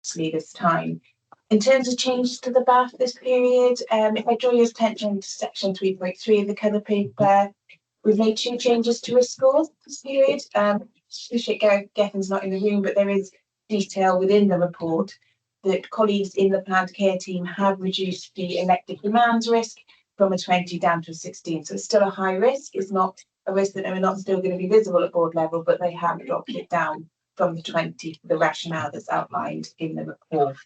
costly this time. In terms of changes to the BAF this period, if I draw your attention to section 3.3 of the cover paper, we've made 2 changes to risk scores this period. Appreciate Gethin's not in the room, but there is detail within the report that colleagues in the planned care team have reduced the elective demands risk from a 20 down to a 16. So it's still a high risk. It's not a risk that are not still going to be visible at board level, but they have dropped it down from the 20 for the rationale that's outlined in the report.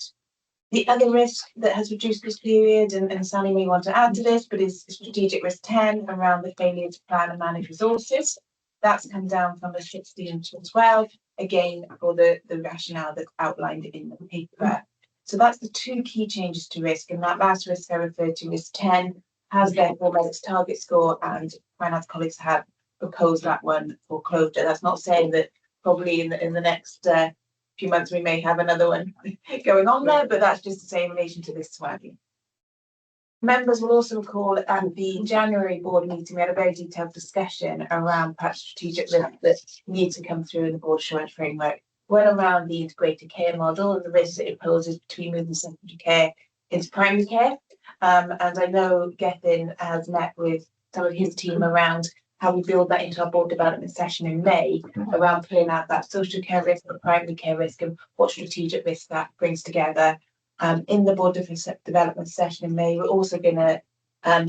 The other risk that has reduced this period, and Sally may want to add to this, but is strategic risk 10 around the failure to plan and manage resources. That's come down from the 16 to 12, again, for the rationale that's outlined in the paper. So that's the 2 key changes to risk, and that last risk I referred to, risk 10, has therefore met its target score, and finance colleagues have proposed that one for closure. That's not saying that probably in the next few months we may have another one going on there, but that's just to say in relation to this one. Members will also recall at the January board meeting, we had a very detailed discussion around perhaps strategic risk that need to come through in the board assurance framework, one around the integrated care model and the risks that it poses between moving secondary care into primary care. And I know Gethin has met with some of his team around how we build that into our board development session in May, around pulling out that social care risk, the primary care risk, and what strategic risk that brings together. In the board development session in May, we're also going to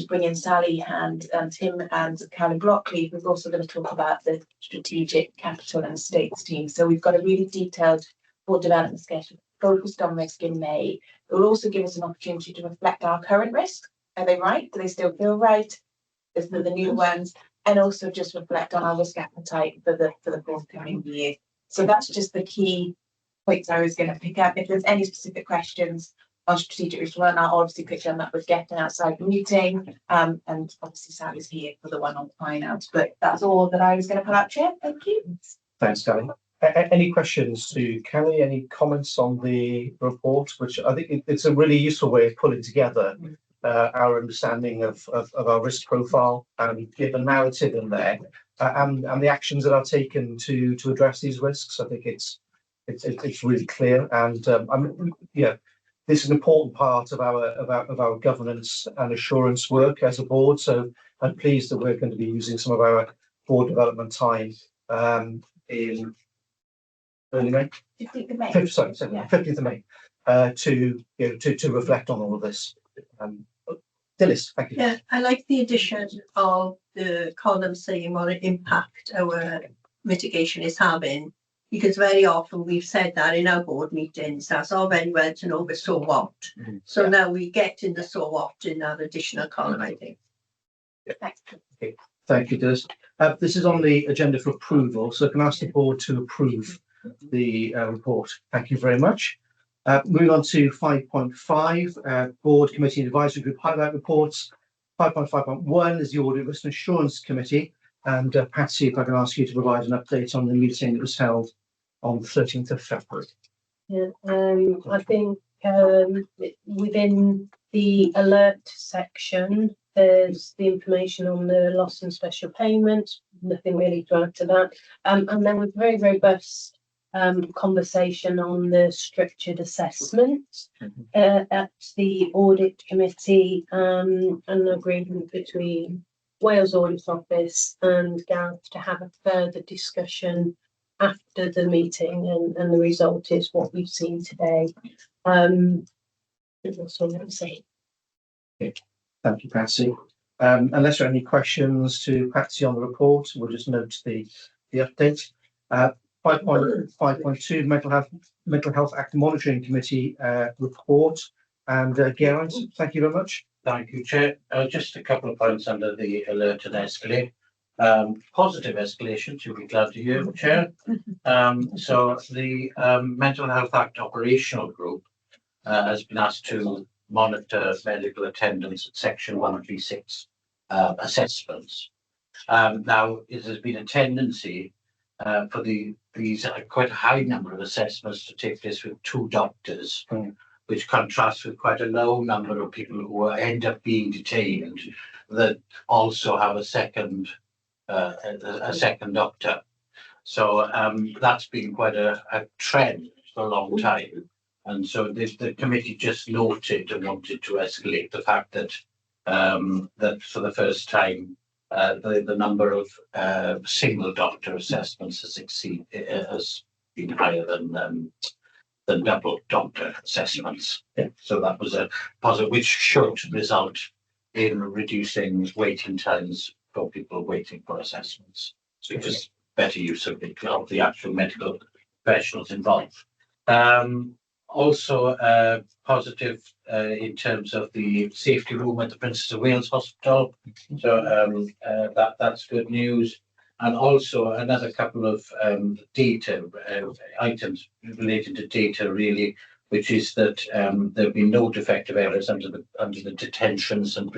bring in Sally and Tim and Carolyn Brockley, who's also going to talk about the strategic capital and estates team. So we've got a really detailed board development schedule focused on risk in May. It will also give us an opportunity to reflect our current risks. Are they right? Do they still feel right? Is there the new ones? And also just reflect on our risk appetite for the forthcoming year. So that's just the key points I was going to pick up. If there's any specific questions on strategic risk one, I'll obviously pick on that with Gethin outside the meeting. And obviously Sally's here for the one on finance. But that's all that I was going to put out, Chair. Thank you. Thanks, Kelly. Any questions to Kelly? Any comments on the report? Which I think it's a really useful way of pulling together our understanding of our risk profile and give a narrative in there, and the actions that are taken to address these risks. I think it's really clear, and this is an important part of our governance and assurance work as a board. So I'm pleased that we're going to be using some of our board development time in early May, 15th of May. 15th of May, to reflect on all of this. Dilys, thank you. Yeah, I like the addition of the column saying what impact our mitigation is having, because very often we've said that in our board meetings. That's all very well to know, but so what? So now we get in the so what in that additional column, I think. Yeah. Okay. Thank you, Dilys. This is on the agenda for approval, so I can ask the board to approve the report. Thank you very much. Moving on to 5.5, Board Committee and Advisory Group Highlight Reports. 5.5.1 is the Audit Risk and Assurance Committee. And Patsy, if I can ask you to provide an update on the meeting that was held on the 13th of February. Yeah, I think within the alert section, there's the information on the loss and special payments, nothing really to add to that. And then with very robust conversation on the structured assessment at the audit committee, and an agreement between Wales Audit Office and Gareth to have a further discussion after the meeting, and the result is what we've seen today. That's all I'm saying. Okay. Thank you, Patsy. Unless there are any questions to Patsy on the report, we'll just note the update. 5.2 Mental Health Act Monitoring Committee report. And Geraint, thank you very much. Thank you, Chair. Just a couple of points under the alert and escalate. Positive escalation, you'll be glad to hear, Chair. So the Mental Health Act Operational Group has been asked to monitor medical attendance at Section 136 assessments. Now, it has been a tendency for these quite a high number of assessments to take place with 2 doctors, which contrasts with quite a low number of people who end up being detained that also have a second doctor. So that's been quite a trend for a long time. And so the committee just noted and wanted to escalate the fact that that for the first time the number of single doctor assessments has been higher than double doctor assessments. Yeah. So that was a positive, which should result in reducing waiting times for people waiting for assessments. So just better use of the actual medical professionals involved. Also positive in terms of the safety room at the Princess of Wales Hospital. So that's good news. And also another couple of data items related to data, really, which is that there have been no defective errors under the detentions and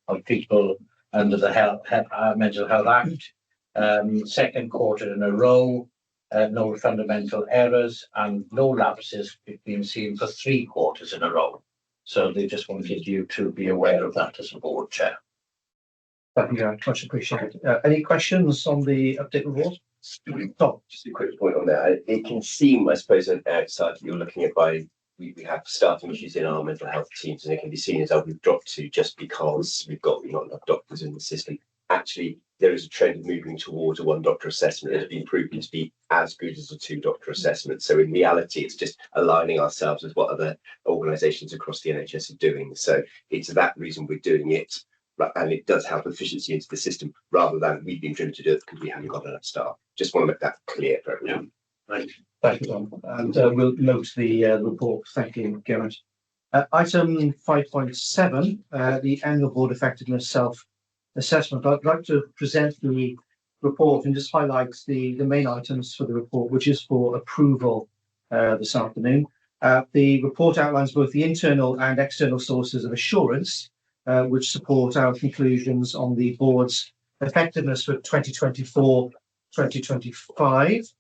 of people under the Mental Health Act. Second quarter in a row, no fundamental errors and no lapses been seen for 3 quarters in a row. So they just wanted you to be aware of that as a board chair. Thank you, Gary. Much appreciated. Any questions on the update report? Tom? Just a quick point on that. It can seem, I suppose, on outside that you're looking at we have staffing issues in our mental health teams, and it can be seen as we've dropped to just because we've got not enough doctors in the system. Actually, there is a trend of moving towards a 1 doctor assessment that has been proven to be as good as a 2 doctor assessment. So in reality, it's just aligning ourselves with what other organisations across the NHS are doing. So it's that reason we're doing it. And it does help efficiency into the system rather than we've been driven to do it because we haven't got enough staff. Just want to make that clear for everyone. Right. Thank you, Tom. And we'll note the report. Thank you, Geraint. Item 5.7, the annual board effectiveness self-assessment. I'd like to present the report and just highlight the main items for the report, which is for approval this afternoon. The report outlines both the internal and external sources of assurance which support our conclusions on the board's effectiveness for 2024-2025.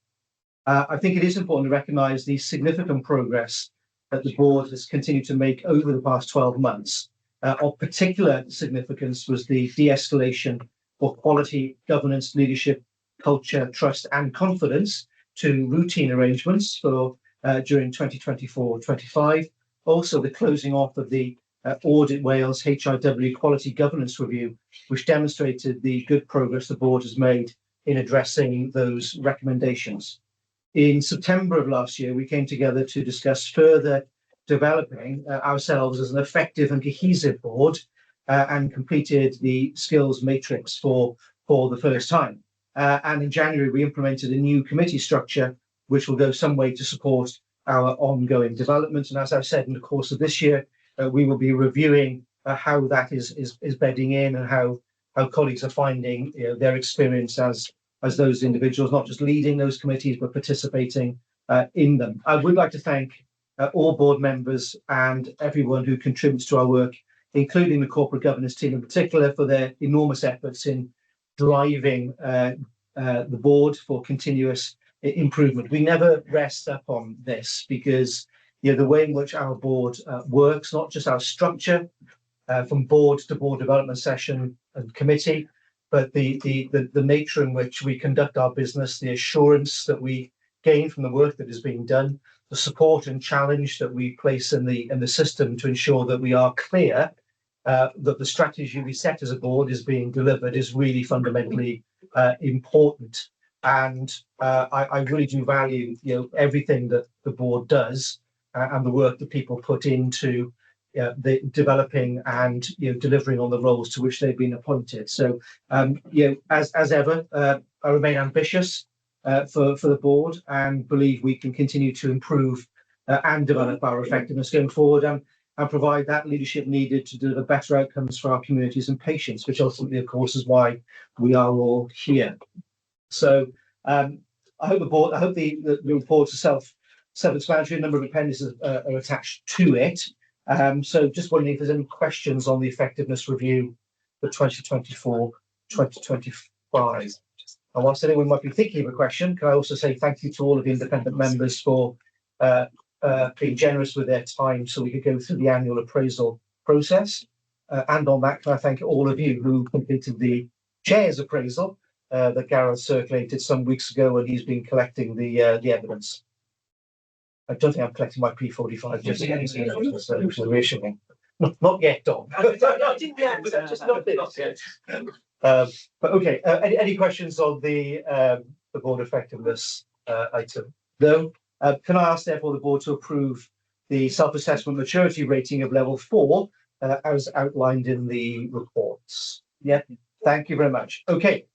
I think it is important to recognise the significant progress that the board has continued to make over the past 12 months. Of particular significance was the de-escalation for quality, governance, leadership, culture, trust and confidence to routine arrangements for during 2024-25. Also the closing off of the Audit Wales HIW Quality Governance Review, which demonstrated the good progress the board has made in addressing those recommendations. In September of last year, we came together to discuss further developing ourselves as an effective and cohesive board and completed the skills matrix for the first time. And in January, we implemented a new committee structure, which will go some way to support our ongoing development. And as I've said, in the course of this year, we will be reviewing how that is bedding in and how colleagues are finding their experience as those individuals, not just leading those committees, but participating in them. I would like to thank all board members and everyone who contributes to our work, including the corporate governance team in particular, for their enormous efforts in driving the board for continuous improvement. We never rest up on this because the way in which our board works, not just our structure from board to board development session and committee, but the nature in which we conduct our business, the assurance that we gain from the work that is being done, the support and challenge that we place in the system to ensure that we are clear that the strategy we set as a board is being delivered is really fundamentally important. And I really do value everything that the board does and the work that people put into the developing and delivering on the roles to which they've been appointed. So as ever, I remain ambitious for the board and believe we can continue to improve and develop our effectiveness going forward and provide that leadership needed to deliver better outcomes for our communities and patients, which ultimately, of course, is why we are all here. So I hope the report is self-explanatory. A number of appendices are attached to it. So just wondering if there's any questions on the effectiveness review for 2024-2025. And whilst anyone might be thinking of a question, can I also say thank you to all of the independent members for being generous with their time so we could go through the annual appraisal process. And on that, can I thank all of you who completed the chair's appraisal that Gareth circulated some weeks ago when he's been collecting the evidence. I don't think I'm collecting my P45 just yet, which is reassuring. Not yet, Dom. I didn't know, so just not yet. But okay, any questions on the board effectiveness item? No. Can I ask therefore the board to approve the self-assessment maturity rating of level 4 as outlined in the reports? Yeah, thank you very much. Okay.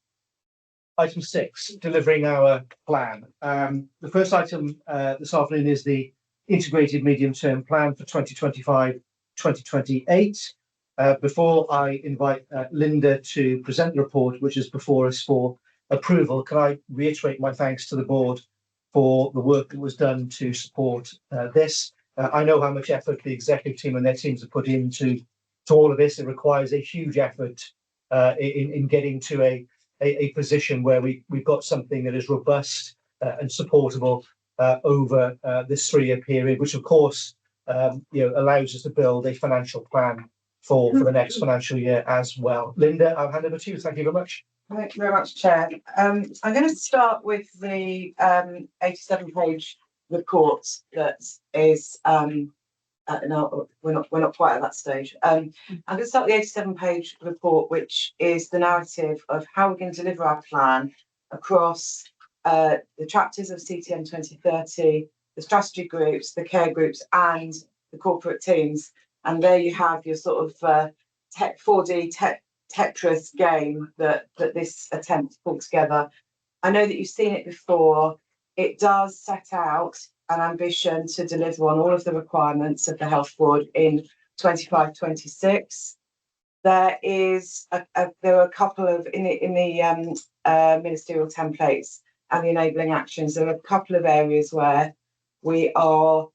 Item 6, delivering our plan. The first item this afternoon is the integrated medium-term plan for 2025-2028. Before I invite Linda to present the report, which is before us for approval, can I reiterate my thanks to the board for the work that was done to support this. I know how much effort the executive team and their teams have put into all of this. It requires a huge effort in getting to a position where we've got something that is robust and supportable over this 3-year period, which of course allows us to build a financial plan for the next financial year as well. Linda, I'll hand over to you. Thank you very much. Thank you very much, Chair. I'm going to start with the 87-page report that is no, we're not quite at that stage. I'm going to start with the 87-page report, which is the narrative of how we're going to deliver our plan across the chapters of CTM 2030, the strategy groups, the care groups, and the corporate teams. And there you have your sort of 4D Tetris game that this attempt to pull together. I know that you've seen it before. It does set out an ambition to deliver on all of the requirements of the health board in 25-26. There are a couple of in the ministerial templates and the enabling actions. There are a couple of areas where we are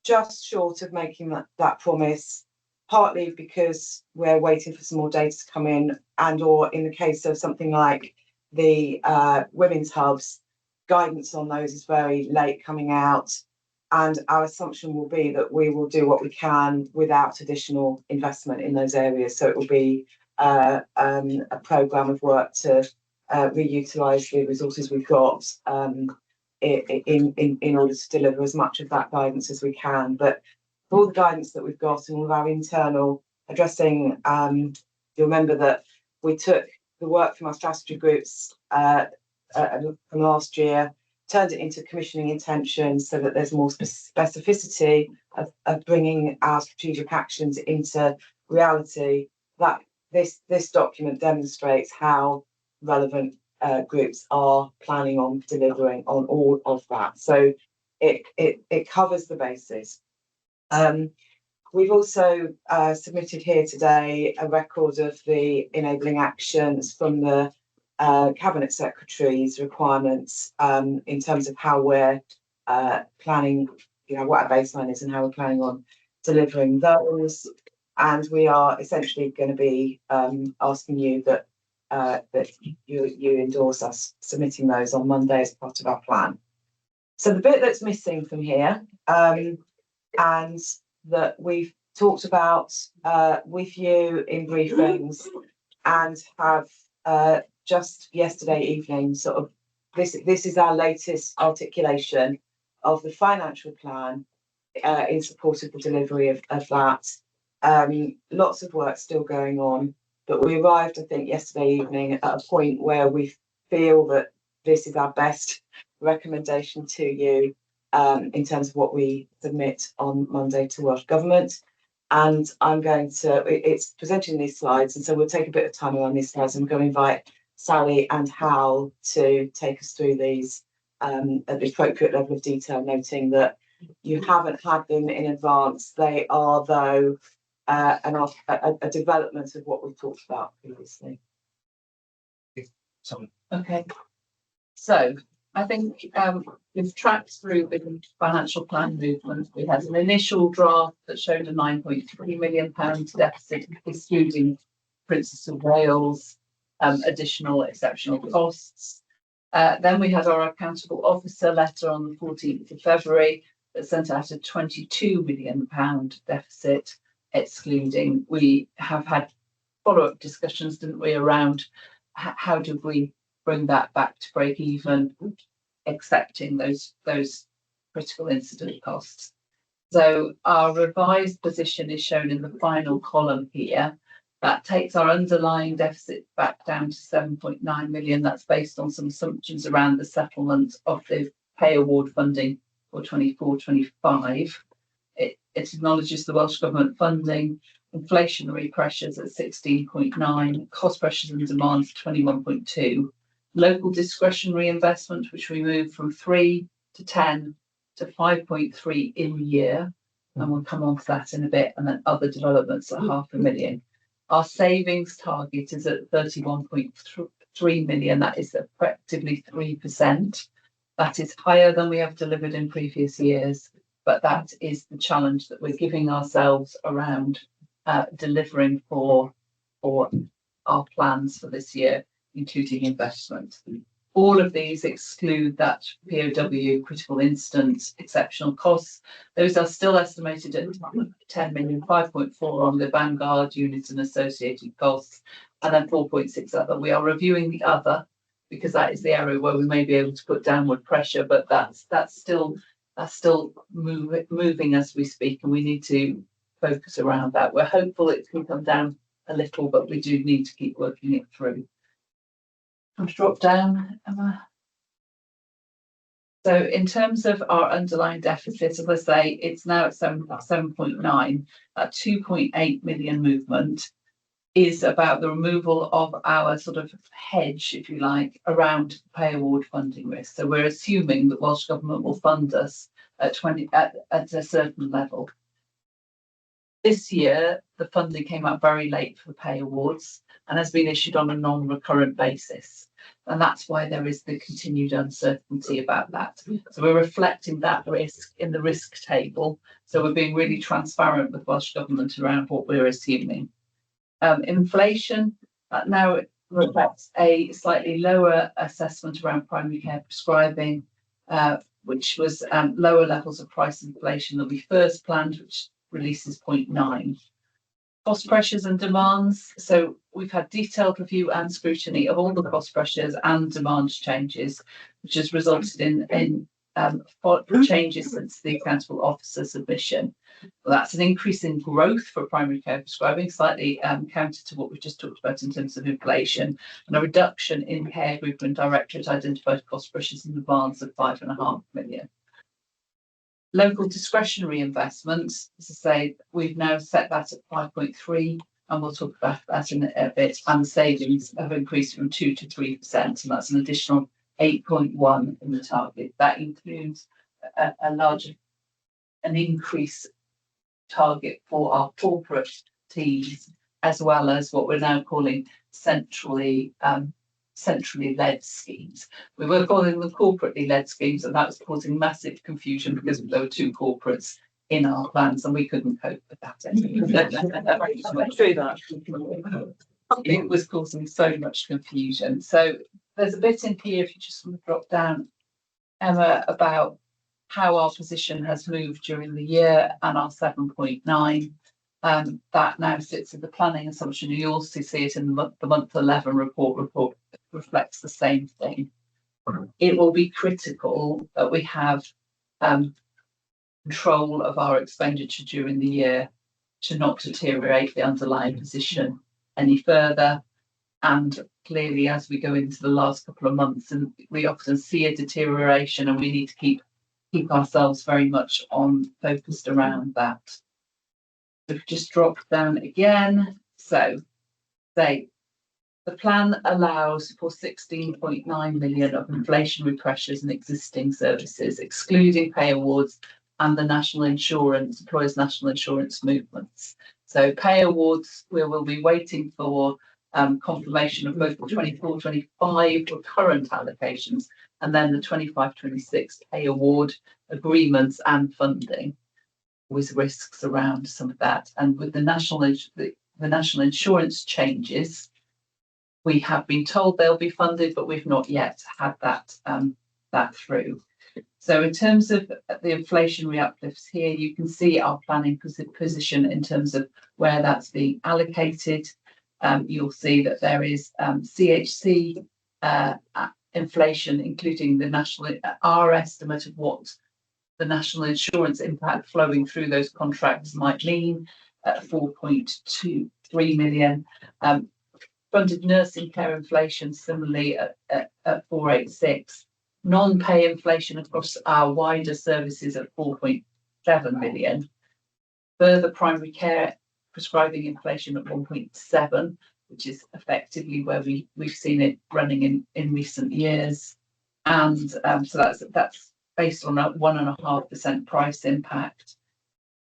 just short of making that promise, partly because we're waiting for some more data to come in, and or in the case of something like the women's hubs, guidance on those is very late coming out, and our assumption will be that we will do what we can without additional investment in those areas. So it will be a programme of work to reutilise the resources we've got in order to deliver as much of that guidance as we can. But for all the guidance that we've got and all of our internal addressing, you'll remember that we took the work from our strategy groups from last year, turned it into commissioning intentions so that there's more specificity of bringing our strategic actions into reality. That this document demonstrates how relevant groups are planning on delivering on all of that. So it covers the bases. We've also submitted here today a record of the enabling actions from the Cabinet Secretary's requirements in terms of how we're planning, what our baseline is and how we're planning on delivering those. And we are essentially going to be asking you that you endorse us submitting those on Monday as part of our plan. So the bit that's missing from here, and that we've talked about with you in briefings and have just yesterday evening, sort of this is our latest articulation of the financial plan in support of the delivery of that. Lots of work still going on, but we arrived, I think, yesterday evening at a point where we feel that this is our best recommendation to you in terms of what we submit on Monday to Welsh Government. And it's presented in these slides, and so we'll take a bit of time around these slides, and we're going to invite Sally and Hal to take us through these at the appropriate level of detail, noting that you haven't had them in advance. They are, though, a development of what we've talked about previously. Okay, so I think we've tracked through the financial plan movement. We had an initial draft that showed a £9.3 million deficit, excluding Princess of Wales, additional exceptional costs. Then we had our accountable officer letter on the 14th of February that sent out a £22 million deficit, excluding. We have had follow-up discussions, didn't we, around how did we bring that back to break even, accepting those critical incident costs. So our revised position is shown in the final column here. That takes our underlying deficit back down to 7.9 million. That's based on some assumptions around the settlement of the pay award funding for 24-25. It acknowledges the Welsh Government funding, inflationary pressures at 16.9, cost pressures and demands 21.2, local discretionary investment, which we moved from 3 to 10 to 5.3 in year, and we'll come on to that in a bit, and then other developments at 500,000. Our savings target is at 31.3 million. That is effectively 3%. That is higher than we have delivered in previous years, but that is the challenge that we're giving ourselves around delivering for our plans for this year, including investment. All of these exclude that POW, critical incident, exceptional costs. Those are still estimated at 10 million, 5.4 on the Vanguard units and associated costs, and then 4.6 other. We are reviewing the other because that is the area where we may be able to put downward pressure, but that's still moving as we speak, and we need to focus around that. We're hopeful it can come down a little, but we do need to keep working it through. I'm drop down, Emma. So in terms of our underlying deficit, as I say, it's now at 7.9. That 2.8 million movement is about the removal of our sort of hedge, if you like, around pay award funding risk. So we're assuming that Welsh Government will fund us at a certain level. This year, the funding came out very late for the pay awards and has been issued on a non-recurrent basis. And that's why there is the continued uncertainty about that. So we're reflecting that risk in the risk table. So we're being really transparent with Welsh Government around what we're assuming. Inflation now reflects a slightly lower assessment around primary care prescribing, which was lower levels of price inflation than we first planned, which releases 0.9. Cost pressures and demands. So we've had detailed review and scrutiny of all the cost pressures and demand changes, which has resulted in changes since the accountable officer submission. Well, that's an increase in growth for primary care prescribing, slightly counter to what we've just talked about in terms of inflation, and a reduction in care group and directorate identified cost pressures and demands of 5.5 million. Local discretionary investments, as I say, we've now set that at 5.3, and we'll talk about that in a bit. And the savings have increased from 2 to 3%, and that's an additional 8.1 in the target. That includes an increase target for our corporate teams, as well as what we're now calling centrally led schemes. We were calling them corporately led schemes, and that was causing massive confusion because there were two corporates in our plans and we couldn't cope with that. It was causing so much confusion. So there's a bit in here, if you just want to drop down, Emma, about how our position has moved during the year and our 7.9. That now sits in the planning assumption. You also see it in the month 11 report reflects the same thing. It will be critical that we have control of our expenditure during the year to not deteriorate the underlying position any further. And clearly, as we go into the last couple of months, and we often see a deterioration, and we need to keep ourselves very much focused around that. If we just drop down again, so say the plan allows for 16.9 million of inflationary pressures in existing services, excluding pay awards and the employers' national insurance movements. So pay awards, we will be waiting for confirmation of both the 24-25 for current allocations and then the 25-26 pay award agreements and funding, with risks around some of that. And with the national insurance changes, we have been told they'll be funded, but we've not yet had that through. So in terms of the inflationary uplifts here, you can see our planning position in terms of where that's being allocated. You'll see that there is CHC inflation, including the national, our estimate of what the national insurance impact flowing through those contracts might mean at 4.23 million. Funded nursing care inflation similarly at 486. Non-pay inflation across our wider services at 4.7 million. Further primary care prescribing inflation at 1.7, which is effectively where we've seen it running in recent years. And so that's based on a 1.5% price impact.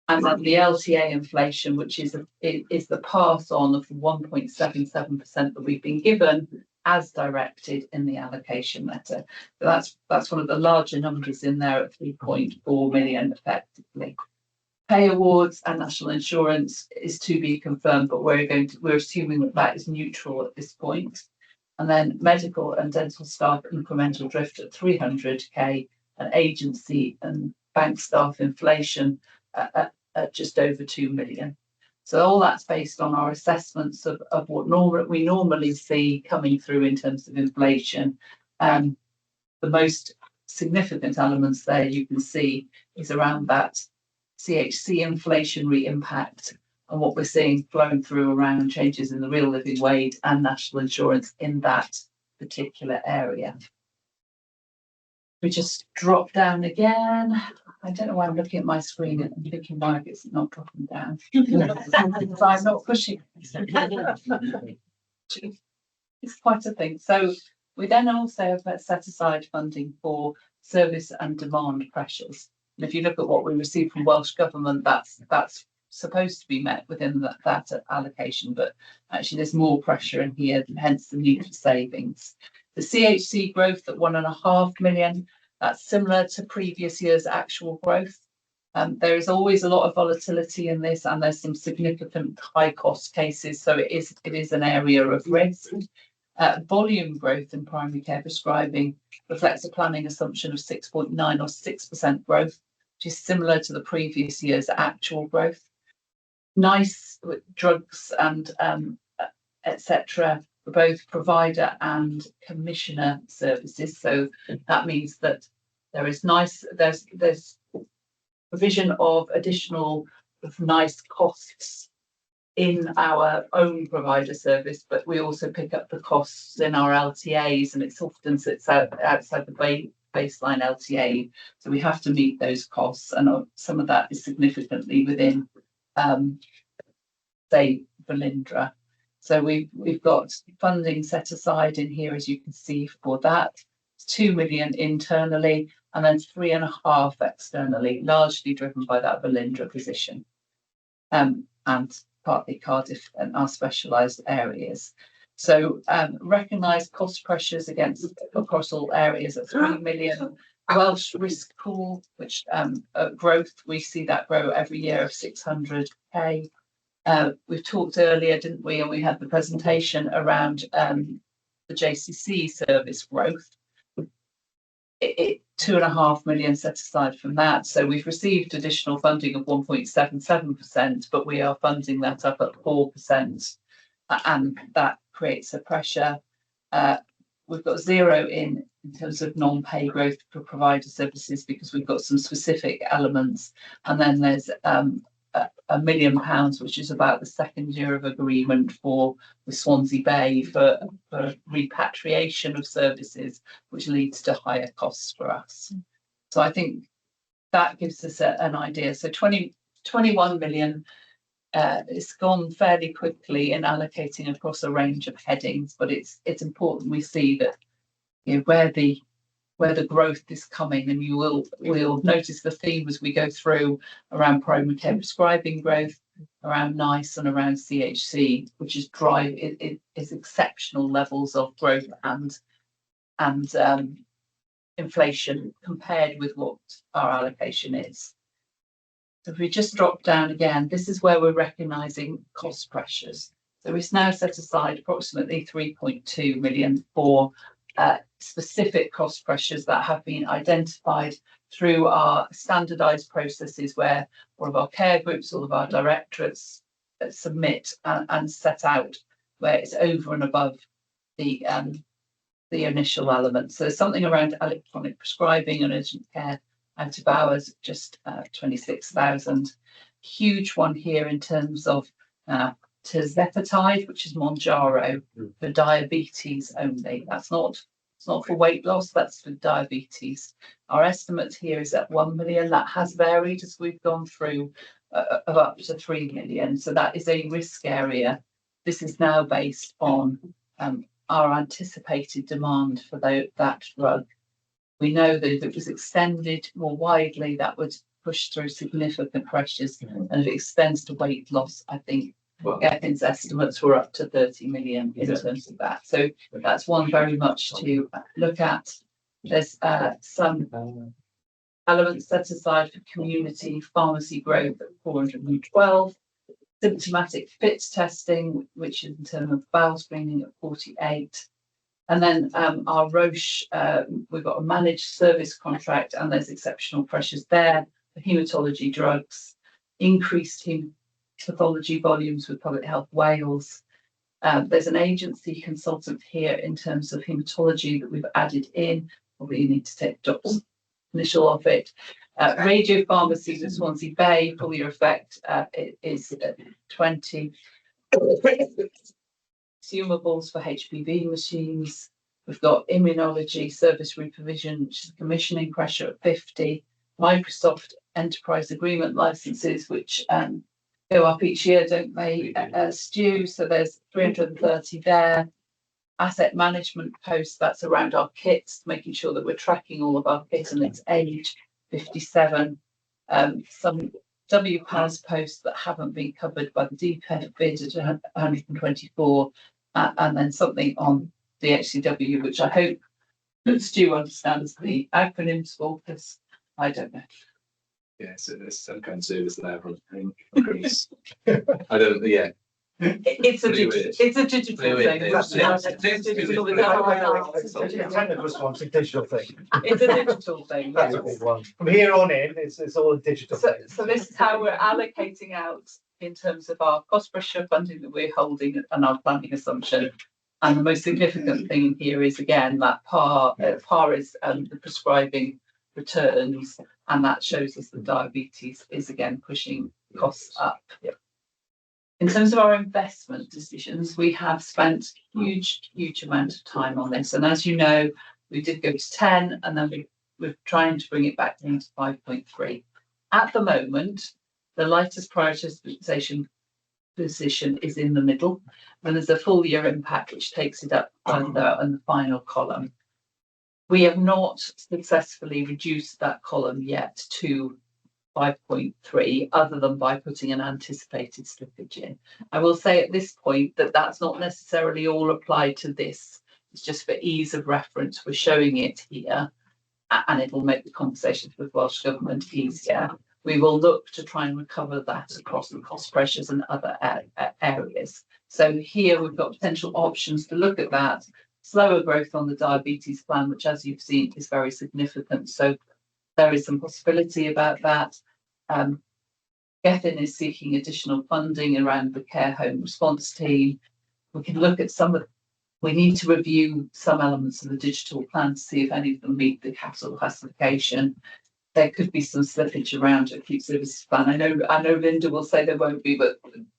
And then the LTA inflation, which is the pass on of the 1.77% that we've been given as directed in the allocation letter. So that's one of the larger numbers in there at 3.4 million effectively. Pay awards and national insurance is to be confirmed, but we're assuming that is neutral at this point. And then medical and dental staff incremental drift at 300k, and agency and bank staff inflation at just over 2 million. So all that's based on our assessments of what we normally see coming through in terms of inflation. The most significant elements there you can see is around that CHC inflationary impact and what we're seeing flowing through around changes in the real living wage and national insurance in that particular area. We just drop down again. I don't know why I'm looking at my screen and thinking why it's not dropping down. So I'm not pushing. It's quite a thing. So we then also have set aside funding for service and demand pressures. And if you look at what we receive from Welsh Government, that's supposed to be met within that allocation, but actually there's more pressure in here, hence the need for savings. The CHC growth at 1.5 million, that's similar to previous year's actual growth. There is always a lot of volatility in this, and there's some significant high cost cases, so it is an area of risk. Volume growth in primary care prescribing reflects a planning assumption of 6.9 or 6% growth, which is similar to the previous year's actual growth. NICE drugs and etc. for both provider and commissioner services. So that means that there is NICE, there's provision of additional NICE costs in our own provider service, but we also pick up the costs in our LTAs, and it often sits outside the baseline LTA. So we have to meet those costs, and some of that is significantly within, say, Velindre. So we've got funding set aside in here, as you can see, for that. It's 2 million internally, and then 3.5 externally, largely driven by that Velindre position, and partly Cardiff and our specialised areas. So recognised cost pressures across all areas at 3 million. Welsh risk pool, which growth, we see that grow every year of 600k. We've talked earlier, didn't we, and we had the presentation around the JCC service growth. 2.5 million set aside from that. So we've received additional funding of 1.77%, but we are funding that up at 4%, and that creates a pressure. We've got 0 in terms of non-pay growth for provider services because we've got some specific elements, and then there's £1 million, which is about the second year of agreement with Swansea Bay for repatriation of services, which leads to higher costs for us. So I think that gives us an idea. So 21 million, it's gone fairly quickly in allocating across a range of headings, but it's important we see that, you know, where the growth is coming, and we'll notice the theme as we go through around primary care prescribing growth, around NICE and around CHC, which is is exceptional levels of growth and inflation compared with what our allocation is. So if we just drop down again, this is where we're recognising cost pressures. So we've now set aside approximately 3.2 million for specific cost pressures that have been identified through our standardised processes, where all of our care groups, all of our directorates submit and set out where it's over and above the initial element. So something around electronic prescribing and urgent care out of hours, just 26,000. Huge one here in terms of tirzepatide, which is Monjaro for diabetes only. It's not for weight loss, that's for diabetes. Our estimate here is at 1 million. That has varied as we've gone through of up to 3 million. So that is a risk area. This is now based on our anticipated demand for that drug. We know that if it was extended more widely, that would push through significant pressures. And if it extends to weight loss, I think Gethin's estimates were up to 30 million in terms of that. So that's one very much to look at. There's some elements set aside for community pharmacy growth at 412. Symptomatic fit testing, which is in terms of bowel screening at 48. And then our Roche, we've got a managed service contract, and there's exceptional pressures there for haematology drugs, increased pathology volumes with Public Health Wales. There's an agency consultant here in terms of haematology that we've added in. Probably need to take Doc's initial of it. Radio pharmacies at Swansea Bay, full year effect is 20. Consumables for HPV machines. We've got immunology service reprovision, which is commissioning pressure at 50. Microsoft enterprise agreement licenses, which go up each year, don't they, Stu? So there's 330 there. Asset management posts, that's around our kits, making sure that we're tracking all of our kits and its age, 57. Some WPAS posts that haven't been covered by the DPEF bid at 124, and then something on the HCW, which I hope that Stu understands the acronyms for, because I don't know. Yeah, so there's some kind of service level increase. I don't, yeah. It's a digital thing. Intended response, a digital thing. It's a digital thing. That's a big one. From here on in, it's all a digital thing. So this is how we're allocating out in terms of our cost pressure funding that we're holding and our planning assumption. And the most significant thing here is, again, that PAR is the prescribing returns, and that shows us that diabetes is again pushing costs up. Yep. In terms of our investment decisions, we have spent huge amount of time on this. And as you know, we did go to 10, and then we're trying to bring it back down to 5.3. At the moment, the lightest prioritization position is in the middle, and there's a full year impact which takes it up further in the final column. We have not successfully reduced that column yet to 5.3, other than by putting an anticipated slippage in. I will say at this point that that's not necessarily all applied to this. It's just for ease of reference, we're showing it here, and it will make the conversations with Welsh Government easier. We will look to try and recover that across the cost pressures and other areas. So here we've got potential options to look at that. Slower growth on the diabetes plan, which, as you've seen, is very significant. So there is some possibility about that. Gethin is seeking additional funding around the care home response team. We can look at we need to review some elements of the digital plan to see if any of them meet the capital classification. There could be some slippage around acute services plan. I know Linda will say there won't be, but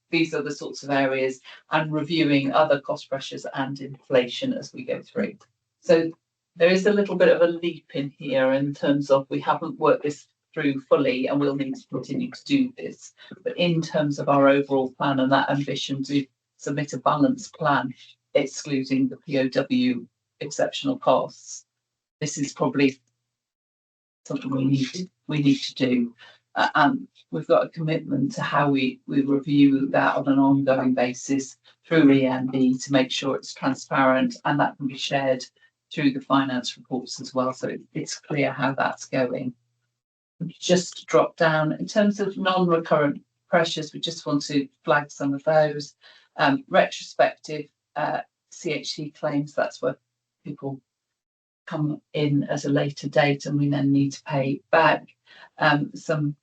these are the sorts of areas, and reviewing other cost pressures and inflation as we go through. So there is a little bit of a leap in here in terms of we haven't worked this through fully, and we'll need to continue to do this. But in terms of our overall plan and that ambition to submit a balanced plan, excluding the POW exceptional costs, this is probably something we need to do. And we've got a commitment to how we review that on an ongoing basis through EMB to make sure it's transparent, and that can be shared through the finance reports as well, so it's clear how that's going. Just drop down in terms of non-recurrent pressures, we just want to flag some of those. Retrospective CHC claims, that's where people come in at a later date and we then need to pay back. Some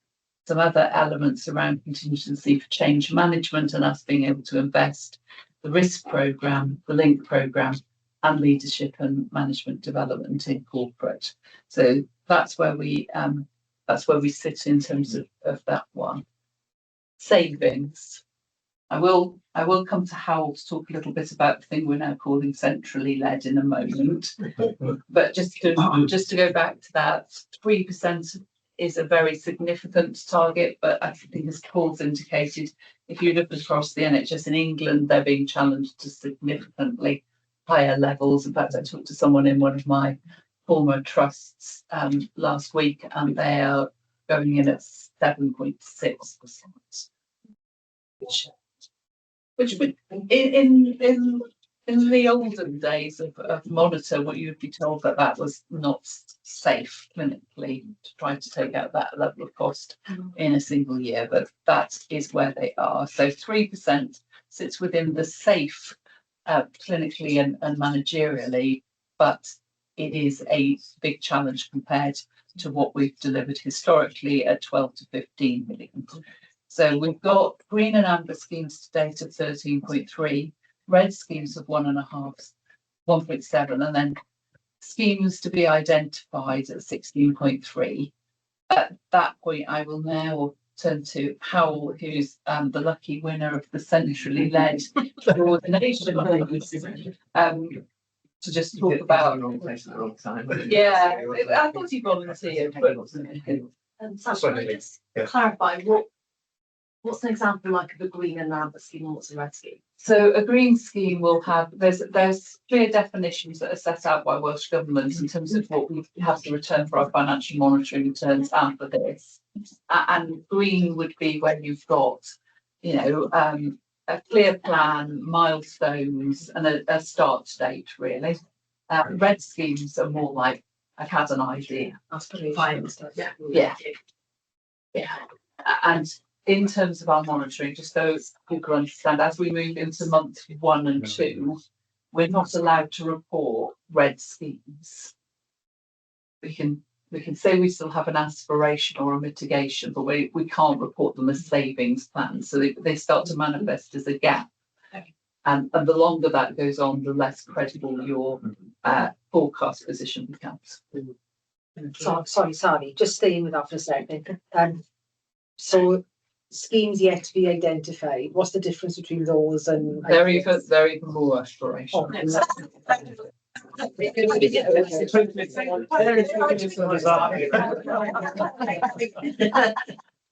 other elements around contingency for change management and us being able to invest, the risk programme, the link programme, and leadership and management development in corporate. So that's where we that's where we sit in terms of that one. Savings. I will come to Howell to talk a little bit about the thing we're now calling centrally led in a moment. But just to go back to that, 3% is a very significant target, but I think as Paul's indicated, if you look across the NHS in England, they're being challenged to significantly higher levels. In fact, I talked to someone in one of my former trusts last week, and they are going in at 7.6%. Which would in the olden days of Monitor, what you'd be told that was not safe clinically to try to take out that level of cost in a single year, but that is where they are. So 3% sits within the safe clinically and managerially, but it is a big challenge compared to what we've delivered historically at 12 to 15 million. So we've got green and amber schemes to date of 13.3, red schemes of 1.7, and then schemes to be identified at 16.3. At that point, I will now turn to Howell, who's the lucky winner of the centrally led coordination to just talk about. Yeah, I thought he volunteered, but Sorry, just clarify what's an example like of a green and amber scheme and what's a red scheme? So a green scheme will have, there's clear definitions that are set out by Welsh Government in terms of what we have to return for our financial monitoring returns and for this. And green would be when you've got, a clear plan, milestones, and a start date, really. Red schemes are more like, I've had an idea. Yeah. And in terms of our monitoring, just so people understand, as we move into month 1 and 2, we're not allowed to report red schemes. We can say we still have an aspiration or a mitigation, but we can't report them as savings plans. So they start to manifest as a gap. And the longer that goes on, the less credible your forecast position becomes. Sorry, just staying with that for a second. So schemes yet to be identified, what's the difference between those and They're even more aspirational.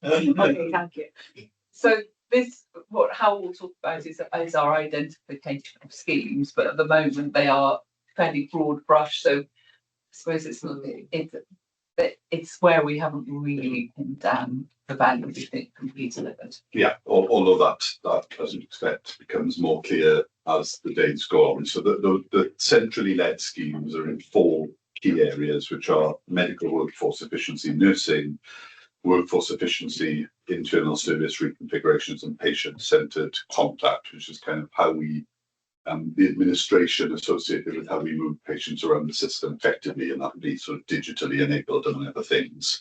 Okay, thank you. So this, what Howell will talk about is our identification of schemes, but at the moment they are fairly broad brush. So I suppose it's where we haven't really pinned down the value we think can be delivered. Yeah, although that, as you'd expect, becomes more clear as the days go on. So the centrally led schemes are in 4 key areas, which are medical workforce efficiency, nursing, workforce efficiency, internal service reconfigurations, and patient-centred contact, which is kind of how we the administration associated with how we move patients around the system effectively, and that would be sort of digitally enabled, among other things.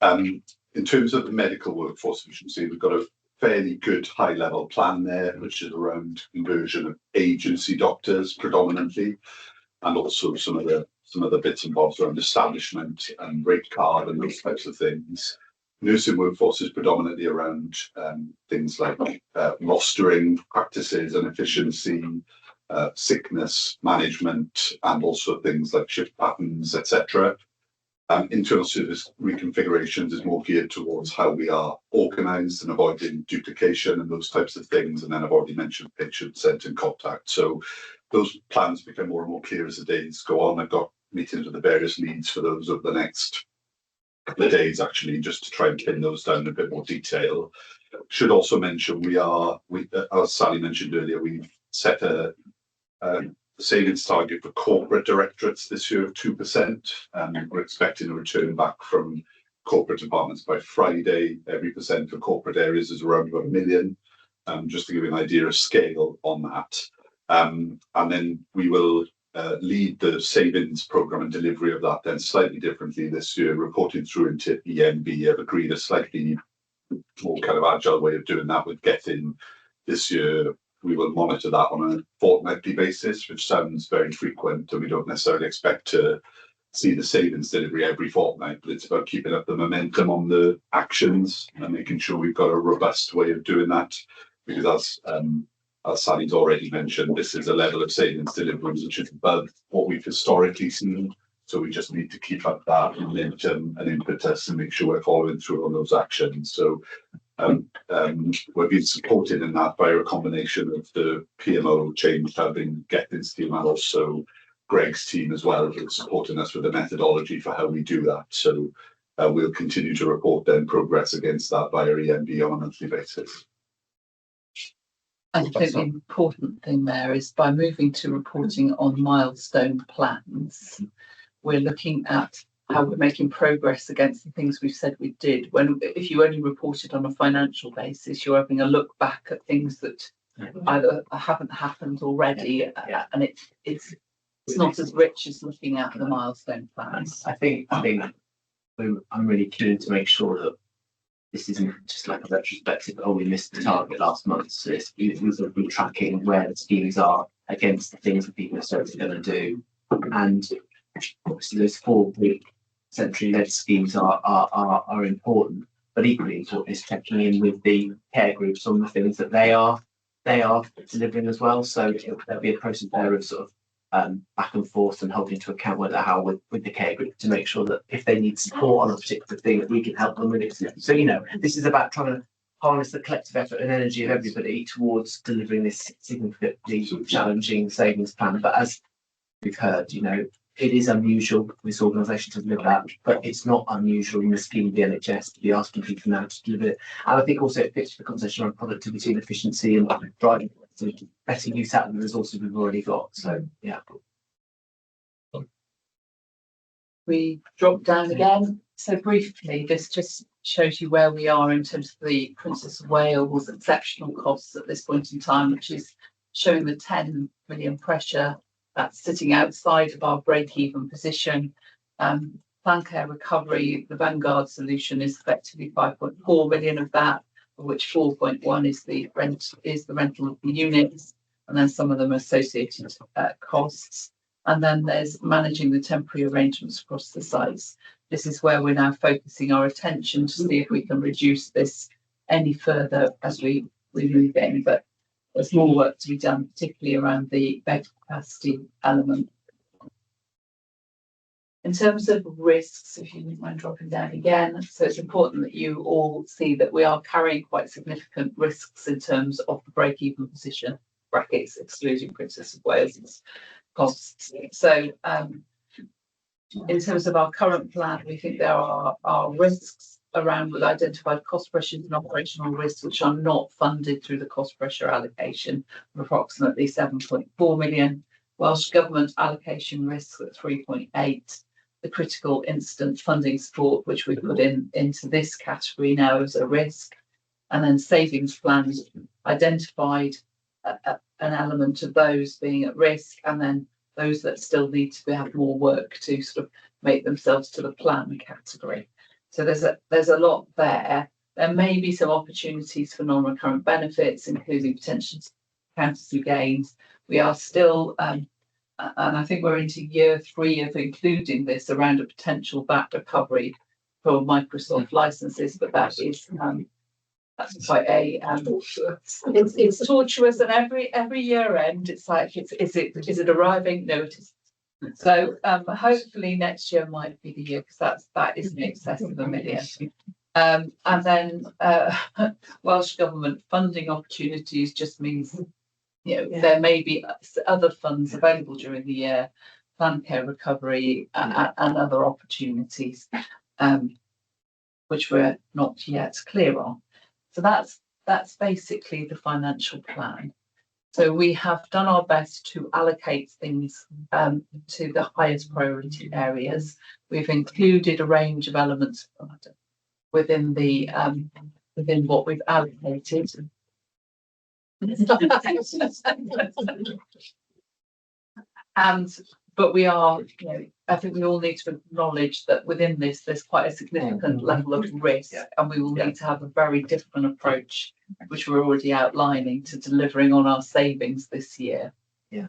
In terms of the medical workforce efficiency, we've got a fairly good high-level plan there, which is around conversion of agency doctors predominantly, and also some of the bits and bobs around establishment and rate card and those types of things. Nursing workforce is predominantly around things like rostering practices and efficiency, sickness management, and also things like shift patterns, etc. Internal service reconfigurations is more geared towards how we are organised and avoiding duplication and those types of things. And then I've already mentioned patient-centred contact. So those plans become more and more clear as the days go on. I've got meetings with the various leads for those over the next couple of days, actually, just to try and pin those down in a bit more detail. Should also mention we as Sally mentioned earlier, we've set a savings target for corporate directorates this year of 2%. We're expecting a return back from corporate departments by Friday. Every percent for corporate areas is around about 1 million, just to give you an idea of scale on that. And then we will lead the savings programme and delivery of that then slightly differently this year, reporting through into EMB. I've agreed a slightly more kind of agile way of doing that with Gethin this year. We will monitor that on a fortnightly basis, which sounds very frequent, and we don't necessarily expect to see the savings delivery every fortnight, but it's about keeping up the momentum on the actions and making sure we've got a robust way of doing that. Because as Sally's already mentioned, this is a level of savings delivery which is above what we've historically seen. So we just need to keep up that momentum and impetus and make sure we're following through on those actions. So we've been supported in that by a combination of the PMO change having Gettin's team and also Greg's team as well, who are supporting us with the methodology for how we do that. So we'll continue to report then progress against that via EMB on a monthly basis. I think the important thing there is by moving to reporting on milestone plans, we're looking at how we're making progress against the things we've said we did. If you only reported on a financial basis, you're having a look back at things that either haven't happened already, and it's not as rich as looking at the milestone plans. I think I'm really keen to make sure that this isn't just like a retrospective, oh, we missed the target last month. So we've sort of been tracking where the schemes are against the things that people are certainly going to do. And obviously those 4 week centrally led schemes are important, but equally important is checking in with the care groups on the things that they are delivering as well. So there'll be a process there of sort of back and forth and holding to account with the care group to make sure that if they need support on a particular thing, that we can help them with it. So, this is about trying to harness the collective effort and energy of everybody towards delivering this significantly challenging savings plan. But as we've heard, it is unusual for this organisation to deliver that, but it's not unusual in the scheme of the NHS to be asking people now to deliver it. And I think also it fits the conversation around productivity and efficiency and driving to better use out of the resources we've already got. So, yeah. We drop down again. So briefly, this just shows you where we are in terms of the Princess of Wales exceptional costs at this point in time, which is showing the 10 million pressure. That's sitting outside of our break-even position. Plan care recovery, the Vanguard solution is effectively 5.4 million of that, of which 4.1 is the rental of the units, and then some of them associated costs. And then there's managing the temporary arrangements across the sites. This is where we're now focusing our attention to see if we can reduce this any further as we move in. But there's more work to be done, particularly around the bed capacity element. In terms of risks, if you wouldn't mind dropping down again, so it's important that you all see that we are carrying quite significant risks in terms of the break-even position, brackets excluding Princess of Wales costs. So in terms of our current plan, we think there are risks around with identified cost pressures and operational risks which are not funded through the cost pressure allocation of approximately 7.4 million. Welsh Government allocation risks at 3.8. The critical incident funding support, which we put into this category now as a risk, and then savings plans identified an element of those being at risk, and then those that still need to have more work to sort of make themselves to the plan category. So there's a lot there. There may be some opportunities for non-recurrent benefits, including potential accountancy gains. We are still and I think we're into year 3 of including this around a potential VAT recovery for Microsoft licenses, but that is that's quite a it's tortuous, and every year end it's like is it arriving? No, it isn't. So hopefully next year might be the year, because that is in excess of 1 million. And then Welsh Government funding opportunities just means there may be other funds available during the year, plan care recovery and other opportunities, which we're not yet clear on. So that's basically the financial plan. So we have done our best to allocate things to the highest priority areas. We've included a range of elements within the within what we've allocated. But we are, I think we all need to acknowledge that within this, there's quite a significant level of risk, and we will need to have a very different approach, which we're already outlining, to delivering on our savings this year. Yeah.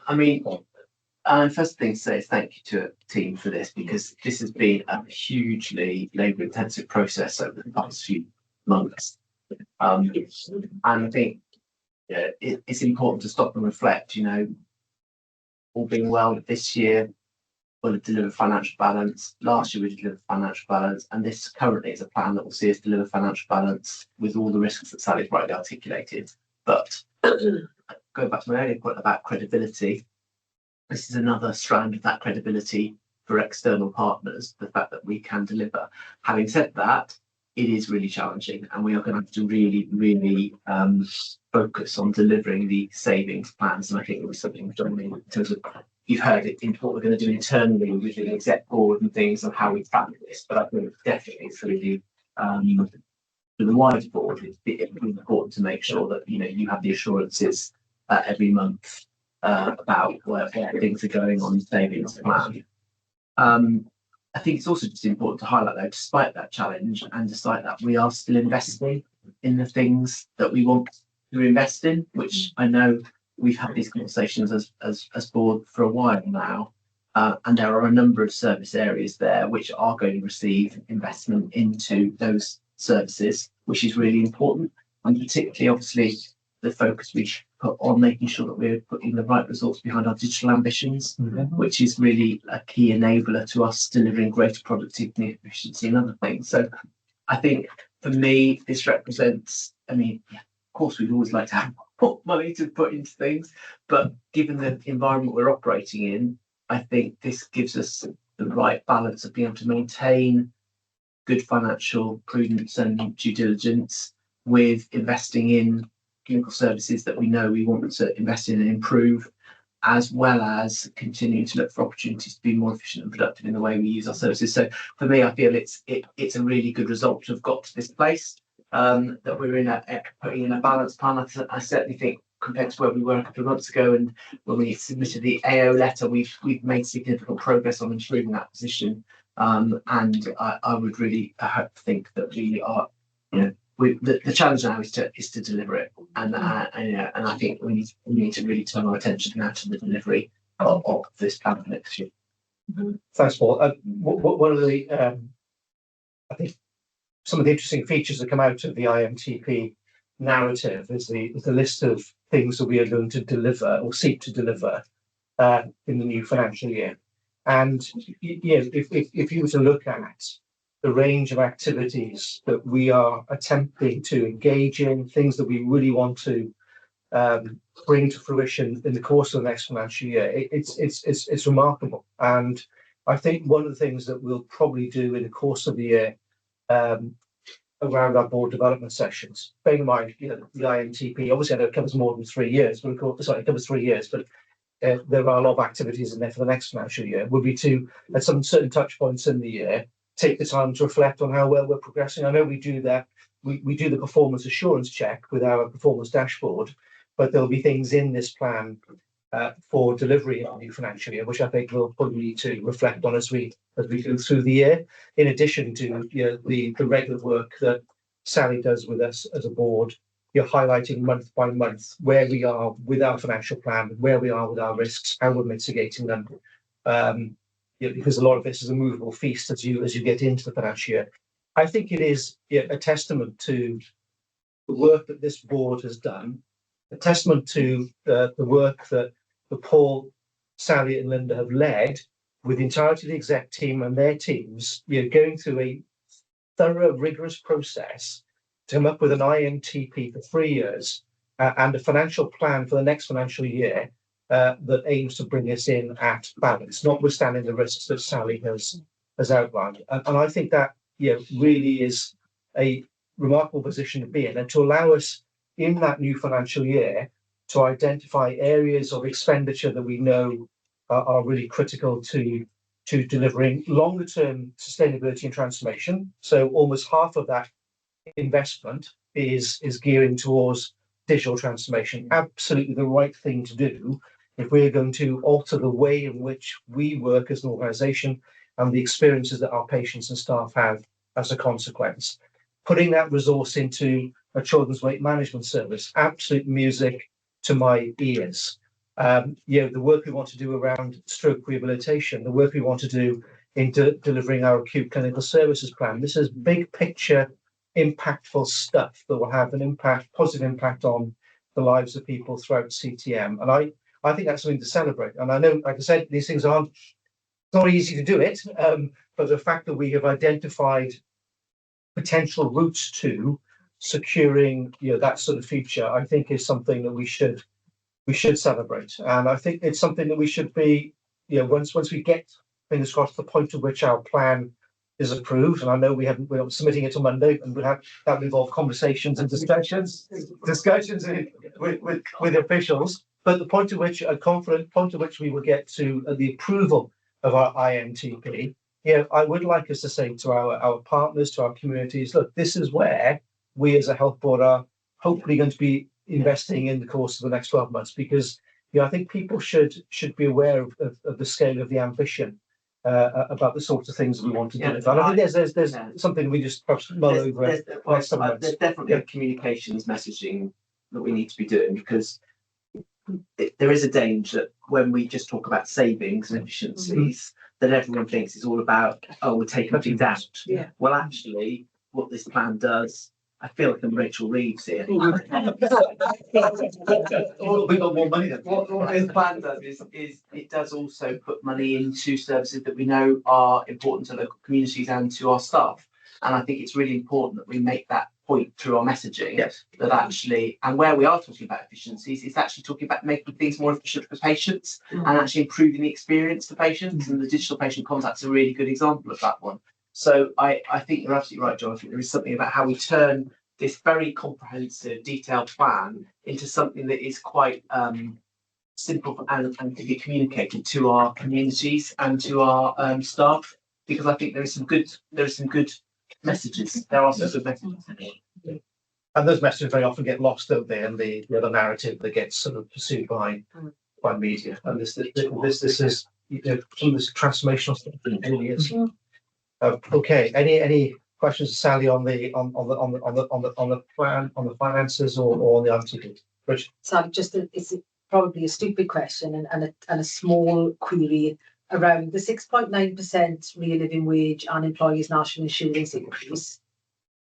I mean, First thing to say is thank you to the team for this, because this has been a hugely labour intensive process over the past few months. And I think it's important to stop and reflect, all being well, this year we'll deliver financial balance. Last year we delivered financial balance, and this currently is a plan that will see us deliver financial balance with all the risks that Sally's rightly articulated. But going back to my earlier point about credibility, this is another strand of that credibility for external partners, the fact that we can deliver. Having said that, it is really challenging, and we are going to have to really focus on delivering the savings plans. And I think it was something we've done in terms of, you've heard it in what we're going to do internally with the exec board and things, and how we track this. But I think definitely through the wider board, it's important to make sure that you have the assurances every month about where things are going on the savings plan. I think it's also just important to highlight, though, despite that challenge and despite that, we are still investing in the things that we want to invest in, which I know we've had these conversations as board for a while now. And there are a number of service areas there which are going to receive investment into those services, which is really important. And particularly, obviously, the focus we should put on making sure that we're putting the right resource behind our digital ambitions, which is really a key enabler to us delivering greater productivity, efficiency and other things. So I think for me, this represents, of course, we'd always like to have more money to put into things, but given the environment we're operating in, I think this gives us the right balance of being able to maintain good financial prudence and due diligence with investing in clinical services that we know we want to invest in and improve, as well as continuing to look for opportunities to be more efficient and productive in the way we use our services. So for me, I feel it's a really good result to have got to this place, that we're putting in a balanced plan. I certainly think compared to where we were a couple of months ago, and when we submitted the AO letter, we've made significant progress on improving that position. And I would really think that we are, the challenge now is to deliver it, and I think we need to really turn our attention now to the delivery of this plan for next year. Thanks, Paul. One of the I think some of the interesting features that come out of the IMTP narrative is the list of things that we are going to deliver or seek to deliver in the new financial year. And if you were to look at the range of activities that we are attempting to engage in, things that we really want to bring to fruition in the course of the next financial year, it's remarkable. And I think one of the things that we'll probably do in the course of the year around our board development sessions, bear in mind, the IMTP, obviously I know it covers more than 3 years, but of course, sorry, it covers 3 years, but there are a lot of activities in there for the next financial year, would be to, at some certain touch points in the year, take the time to reflect on how well we're progressing. I know we do that. We do the performance assurance check with our performance dashboard, but there'll be things in this plan for delivery in the new financial year, which I think we'll probably need to reflect on as we go through the year, in addition to the regular work that Sally does with us as a board. You're highlighting month by month where we are with our financial plan, where we are with our risks, how we're mitigating them. Because a lot of this is a movable feast as you get into the financial year. I think it is a testament to the work that this board has done, a testament to the work that Paul, Sally and Linda have led with the entirety of the exec team and their teams, going through a thorough, rigorous process to come up with an IMTP for 3 years and a financial plan for the next financial year that aims to bring us in at balance, notwithstanding the risks that Sally has outlined. And I think that really is a remarkable position to be in, and to allow us in that new financial year to identify areas of expenditure that we know are really critical to delivering longer term sustainability and transformation. So almost half of that investment is gearing towards digital transformation. Absolutely the right thing to do if we're going to alter the way in which we work as an organisation and the experiences that our patients and staff have as a consequence. Putting that resource into a children's weight management service, absolute music to my ears. You know, the work we want to do around stroke rehabilitation, the work we want to do in delivering our acute clinical services plan. This is big picture, impactful stuff that will have an positive impact on the lives of people throughout CTM. And I think that's something to celebrate. And I know, like I said, these things aren't, it's not easy to do it, but the fact that we have identified potential routes to securing, you know, that sort of future, I think is something that we should celebrate. And I think it's something that we should be, you know, once we get, fingers crossed, the point at which our plan is approved. And I know we're not submitting it on Monday, and that will involve conversations and discussions with officials. But the point at which we will get to the approval of our IMTP, you know, I would like us to say to our partners, to our communities, look, this is where we as a health board are hopefully going to be investing in the course of the next 12 months, because, you know, I think people should be aware of the scale of the ambition about the sorts of things we want to do. And I think there's something we just perhaps mull over. There's definitely a communications messaging that we need to be doing, because there is a danger that when we just talk about savings and efficiencies, that everyone thinks it's all about, oh, we're taking things out. Yeah. Well, actually, what this plan does, I feel like I'm Rachel Reeves here. We got more money than What this plan does is it does also put money into services that we know are important to local communities and to our staff. And I think it's really important that we make that point through our messaging. Yes. That actually, and where we are talking about efficiencies, it's actually talking about making things more efficient for patients and actually improving the experience for patients. And the digital patient contact's a really good example of that one. So I think you're absolutely right, John. I think there is something about how we turn this very comprehensive, detailed plan into something that is quite simple and can be communicated to our communities and to our staff. Because I think there are some good messages. There are some good messages. And those messages very often get lost, don't they? And the other narrative that gets sort of pursued by media. And this is, you know, some of this transformational stuff. It really is. Okay. Any questions, Sally, on the plan, on the finances, or on the IMTP? Rich? So it's probably a stupid question and a small query around the 6.9% real living wage and employees' national insurance increase.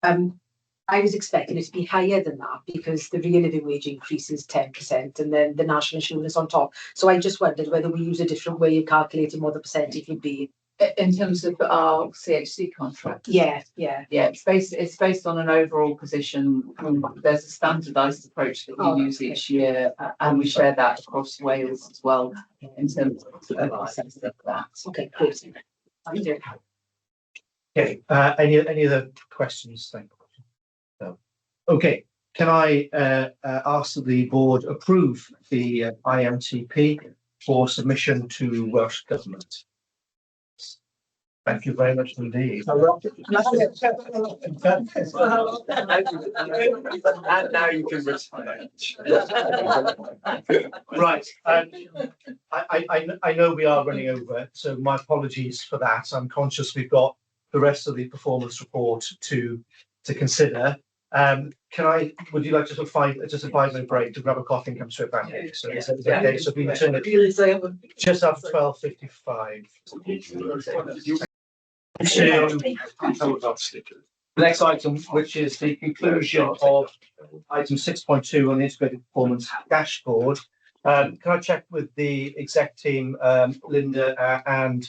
I was expecting it to be higher than that, because the real living wage increase is 10% and then the national insurance on top. So I just wondered whether we use a different way of calculating what the percentage would be. In terms of our CHC contract. Yeah. It's based on an overall position. There's a standardised approach that we use each year, and we share that across Wales as well in terms of that. Okay, cool. Thank you. Okay. Any other questions? Thank you. No. Okay. Can I ask that the board approve the IMTP for submission to Welsh Government? Thank you very much indeed. And now you can retire. Right. I know we are running over, so my apologies for that. I'm conscious we've got the rest of the performance report to consider. Would you like to sort of just a 5-minute break to grab a coffee and come straight back? So is that okay? So we return it just after 12:55. The next item, which is the conclusion of item 6.2 on the integrated performance dashboard. Can I check with the exec team, Linda and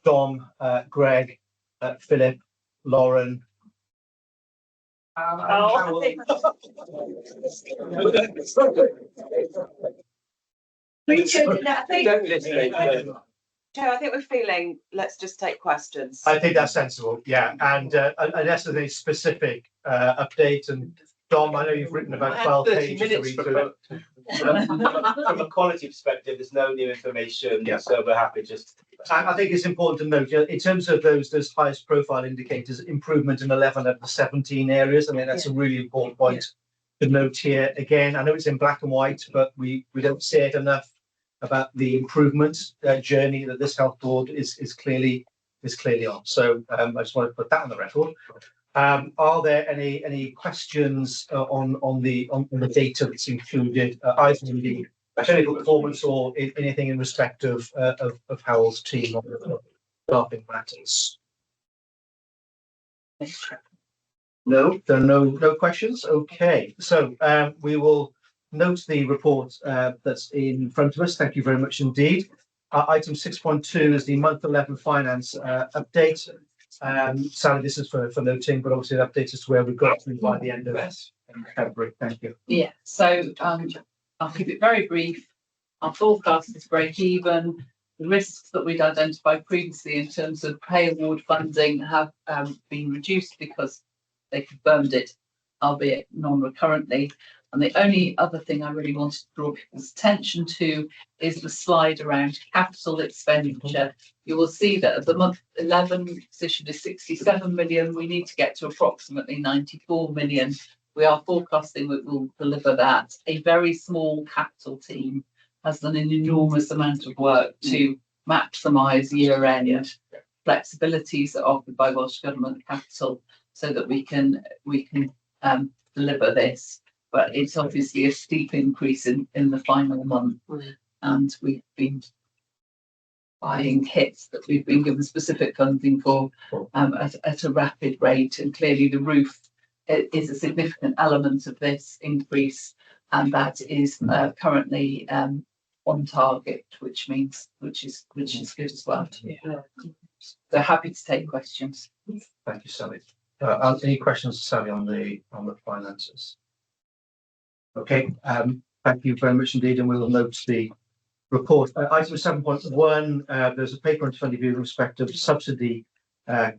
Dom, Greg, Philip, Lauren? Chair, I think we're feeling, let's just take questions. I think that's sensible, yeah. And unless there's a specific update, and Dom, I know you've written about 12 pages to read through. From a quality perspective, there's no new information, so we're happy just. I think it's important to note, in terms of those highest profile indicators, improvement in 11 of the 17 areas. I mean, that's a really important point to note here. Again, I know it's in black and white, but we don't say it enough about the improvement journey that this health board is clearly on. So I just want to put that on the record. Are there any questions on the data that's included either in the technical performance or anything in respect of Harold's team on the staffing matters? No, there are no questions. Okay, so we will note the report that's in front of us. Thank you very much indeed. Item 6.2 is the month 11 finance update. Sally, this is for noting, but obviously an update as to where we've got to by the end of February. Thank you. Yeah, so I'll keep it very brief. Our forecast is break even. The risks that we'd identified previously in terms of pay award funding have been reduced because they confirmed it, albeit non-recurrently. And the only other thing I really wanted to draw people's attention to is the slide around capital expenditure. You will see that at the month 11 position is 67 million. We need to get to approximately 94 million. We are forecasting that we'll deliver that. A very small capital team has done an enormous amount of work to maximise year-end flexibilities that are offered by Welsh Government Capital so that we can deliver this. But it's obviously a steep increase in the final month, and we've been buying kits that we've been given specific funding for at a rapid rate, and clearly the roof is a significant element of this increase, and that is currently on target, which is good as well. So happy to take questions. Thank you, Sally. Any questions, Sally, on the finances? Okay, thank you very much indeed, and we'll note the report. Item 7.1, there's a paper in front of you in respect of subsidy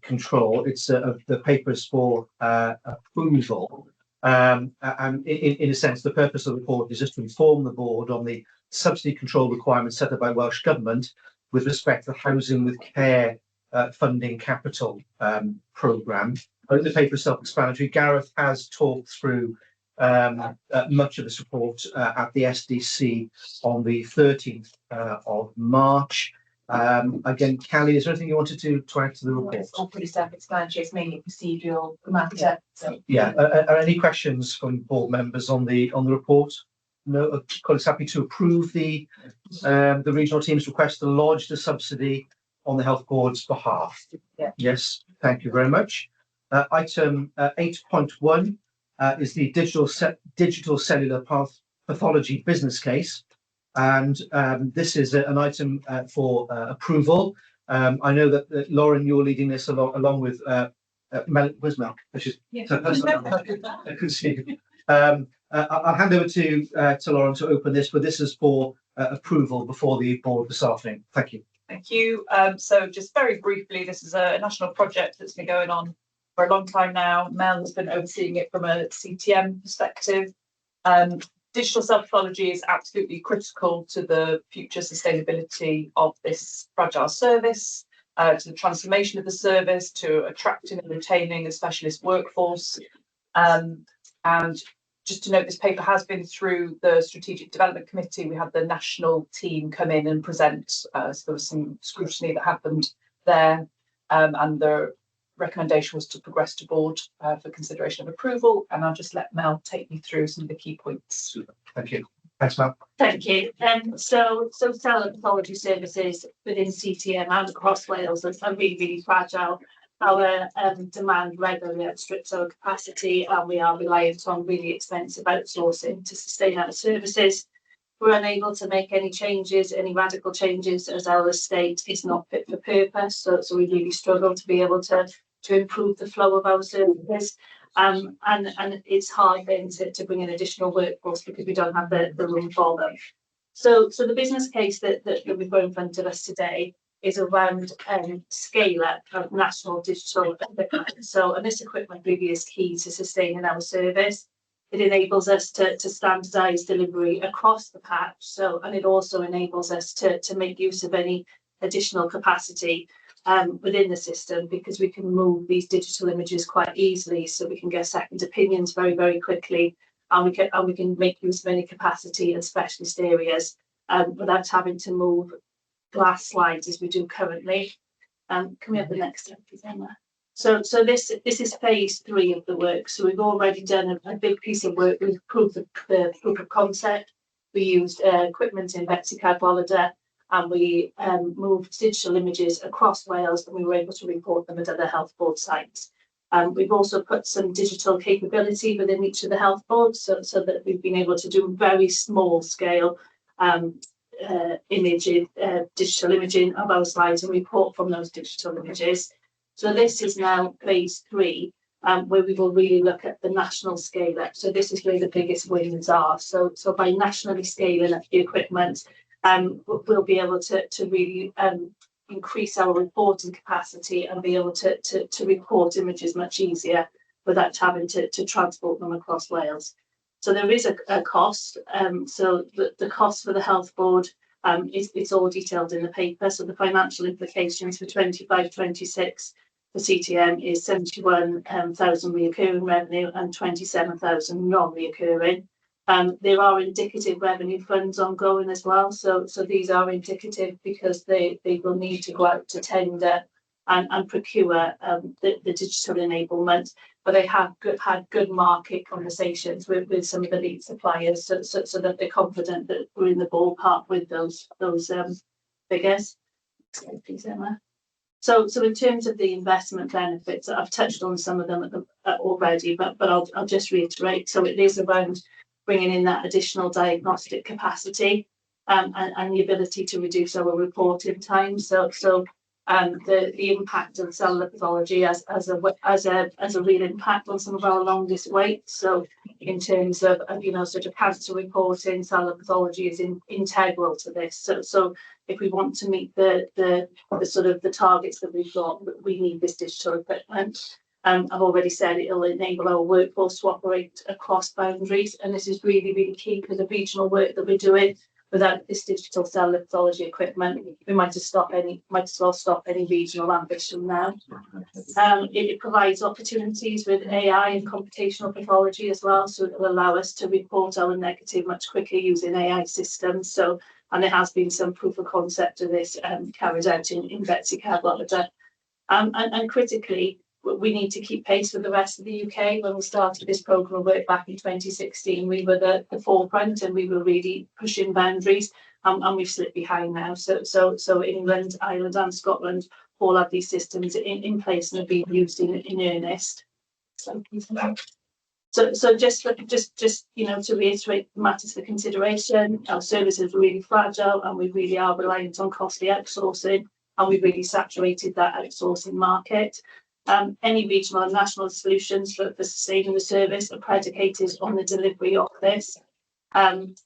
control. It's the papers for approval. And in a sense, the purpose of the report is just to inform the board on the subsidy control requirements set up by Welsh Government with respect to the Housing with Care funding capital programme. I think the paper is self-explanatory. Gareth has talked through much of this report at the SDC on the 13th of March. Again, Callie, is there anything you wanted to add to the report? It's all pretty self-explanatory. It's mainly procedural matter. So Yeah. Are any questions from board members on the report? No. Colleagues, happy to approve the regional team's request to lodge the subsidy on the health board's behalf. Yeah. Yes. Thank you very much. Item 8.1 is the digital cellular pathology business case, and this is an item for approval. I know that Lauren, you're leading this along with Mel. Where's Mel? Yes. I can see you. I'll hand over to Lauren to open this, but this is for approval before the board this afternoon. Thank you. Thank you. So just very briefly, this is a national project that's been going on for a long time now. Mel has been overseeing it from a CTM perspective. Digital cell pathology is absolutely critical to the future sustainability of this fragile service, to the transformation of the service, to attracting and retaining a specialist workforce. And just to note, this paper has been through the Strategic Development Committee. We had the national team come in and present. So there was some scrutiny that happened there, and the recommendation was to progress to board for consideration of approval. And I'll just let Mel take me through some of the key points. Super. Thank you. Thanks, Mel. Thank you. So cell pathology services within CTM and across Wales are really, really fragile. Our demand regularly outstrips our capacity, and we are reliant on really expensive outsourcing to sustain our services. We're unable to make any changes, any radical changes, as our estate is not fit for purpose. So we really struggle to be able to improve the flow of our services. And it's hard then to bring in additional workforce because we don't have the room for them. So the business case that we've got in front of us today is around scale-up of national digital equipment. And this equipment really is key to sustaining our service. It enables us to standardise delivery across the patch. And it also enables us to make use of any additional capacity within the system, because we can move these digital images quite easily, so we can get second opinions very, very quickly, and we can make use of any capacity in specialist areas without having to move glass slides as we do currently. Can we have the next step, please, Emma? So this is phase 3 of the work. So we've already done a big piece of work with proof of concept. We used equipment in Betsy Cadwallader, and we moved digital images across Wales, and we were able to report them at other health board sites. We've also put some digital capability within each of the health boards, so that we've been able to do very small scale digital imaging of our slides and report from those digital images. So this is now phase 3, where we will really look at the national scale up. So this is where the biggest wins are. So by nationally scaling up the equipment, we'll be able to really increase our reporting capacity and be able to report images much easier without having to transport them across Wales. So there is a cost. So the cost for the health board it's all detailed in the paper. So the financial implications for 25-26 for CTM is 71,000 recurring revenue and 27,000 non-recurring. There are indicative revenue funds ongoing as well. So these are indicative because they will need to go out to tender and procure the digital enablement. But they have had good market conversations with some of the lead suppliers, so that they're confident that we're in the ballpark with those figures. Please, Emma. So in terms of the investment benefits, I've touched on some of them already, but I'll just reiterate. So it is around bringing in that additional diagnostic capacity and the ability to reduce our reporting time. So the impact of cellular pathology has a real impact on some of our longest waits. So in terms of sort of cancer reporting, cellular pathology is integral to this. So if we want to meet the sort of the targets that we've got, we need this digital equipment. I've already said it'll enable our workforce to operate across boundaries, and this is really, really key for the regional work that we're doing. Without this digital cellular pathology equipment, we might as well stop any regional ambition now. It provides opportunities with AI and computational pathology as well, so it will allow us to report our negative much quicker using AI systems. And there has been some proof of concept of this carried out in Betsy Cadwallader. And critically, we need to keep pace with the rest of the UK. When we started this programme of work back in 2016, we were the forefront and we were really pushing boundaries, and we've slipped behind now. So England, Ireland and Scotland all have these systems in place and have been used in earnest. So just to reiterate matters for consideration, our service is really fragile and we really are reliant on costly outsourcing, and we've really saturated that outsourcing market. Any regional and national solutions for sustaining the service are predicated on the delivery of this. And